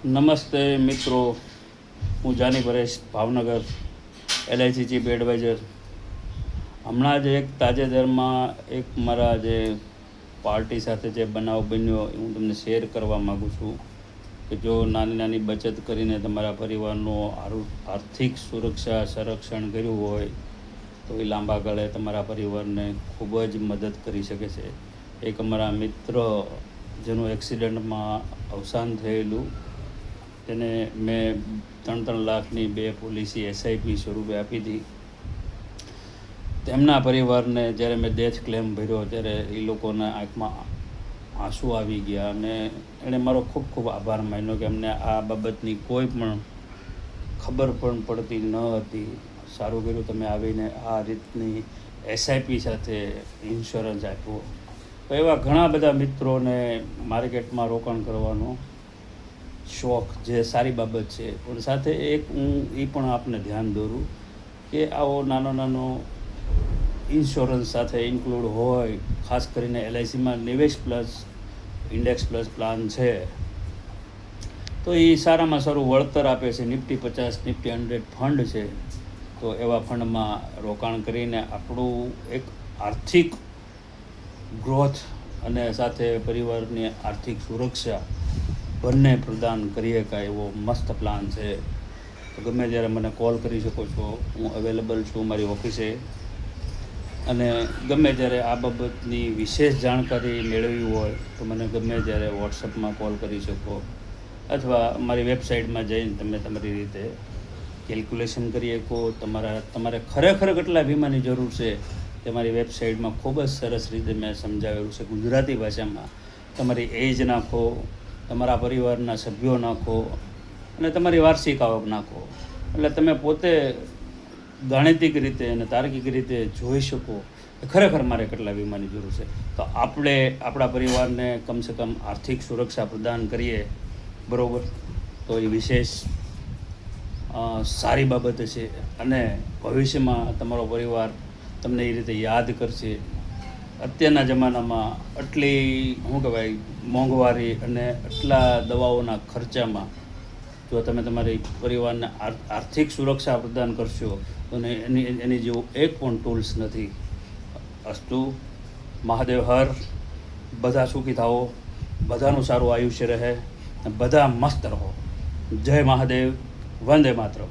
નમસ્તે મિત્રો, હું Jani Paresh, Bhavnagar, LIC chief adviser. હમણાં જ એક તાજેતરમાં એક મારા જે પાર્ટી સાથે જે બનાવ બન્યો એ હું તમને શેર કરવા માગું છું કે જો નાની નાની બચત કરીને તમારા પરિવારનું આર્થિક સુરક્ષા સંરક્ષણ કર્યું હોય તો એ લાંબા ગાળે તમારા પરિવારને ખૂબ જ મદદ કરી શકે છે. એક અમારા મિત્ર જેનું એક્સિડન્ટમાં અવસાન થયેલું, તેને મેં 3 લાખની 2 પોલિસી SIP સ્વરૂપે આપી હતી. તેમના પરિવારને જ્યારે મેં ડેથ ક્લેમ ભર્યો ત્યારે એ લોકોના આંખમાં આંસુ આવી ગયા અને એણે મારો ખૂબ ખૂબ આભાર માન્યો કે અમને આ બાબતની કોઈ પણ ખબર પણ પડતી ન હતી. સારું કર્યું તમે આવીને આ રીતની SIP સાથે ઇન્સ્યોરન્સ આપ્યો. તો એવા ઘણા બધા મિત્રોને માર્કેટમાં રોકાણ કરવાનો શોખ, જે સારી બાબત છે. પણ સાથે એક હું એ પણ આપને ધ્યાન દોરું કે આવો નાનો ઇન્સ્યોરન્સ સાથે ઇન્ક્લુડ હોય, ખાસ કરીને LICમાં નિવેશ પ્લસ ઇન્ડેક્સ પ્લસ પ્લાન છે તો એ સારામાં સારું વળતર આપે છે. નિફ્ટી 50, નિફ્ટી 100 ફંડ છે. તો એવા ફંડમાં રોકાણ કરીને આપણું એક આર્થિક ગ્રોથ અને સાથે પરિવારની આર્થિક સુરક્ષા બંને પ્રદાન કરી શકાય એવો મસ્ત પ્લાન છે. તો ગમે ત્યારે મને કોલ કરી શકો છો, હું અવેલેબલ છું મારી ઓફિસે. અને ગમે ત્યારે આ બાબતની વિશેષ જાણકારી મેળવવી હોય તો મને ગમે ત્યારે વોટ્સઅપમાં કોલ કરી શકો અથવા મારી વેબસાઇટમાં જઈને તમે તમારી રીતે કેલ્ક્યુલેશન કરી શકો. તમારે ખરેખર કેટલા વીમાની જરૂર છે તે મારી વેબસાઇટમાં ખૂબ જ સરસ રીતે મેં સમજાવેલું છે ગુજરાતી ભાષામાં. તમારી એજ નાખો, તમારા પરિવારના સભ્યો નાખો અને તમારી વાર્ષિક આવક નાખો, એટલે તમે પોતે ગાણિતિક રીતે અને તાર્કિક રીતે જોઈ શકો કે ખરેખર મારે કેટલા વીમાની જરૂર છે. તો આપણે આપણા પરિવારને કમસે કમ આર્થિક સુરક્ષા પ્રદાન કરીએ, બરાબર, તો એ વિશેષ સારી બાબત છે. અને ભવિષ્યમાં તમારો પરિવાર તમને એ રીતે યાદ કરશે. અત્યારના જમાનામાં આટલી મોંઘવારી અને આટલા દવાઓના ખર્ચામાં જો તમે તમારી પરિવારને આર્થિક સુરક્ષા પ્રદાન કરશો તો એની જેવું એક પણ ટૂલ્સ નથી. અસ્તુ, મહાદેવ હર. બધા સુખી થાઓ, બધાનું સારું આયુષ્ય રહે, બધા મસ્ત રહો. જય મહાદેવ, વંદે માતરમ.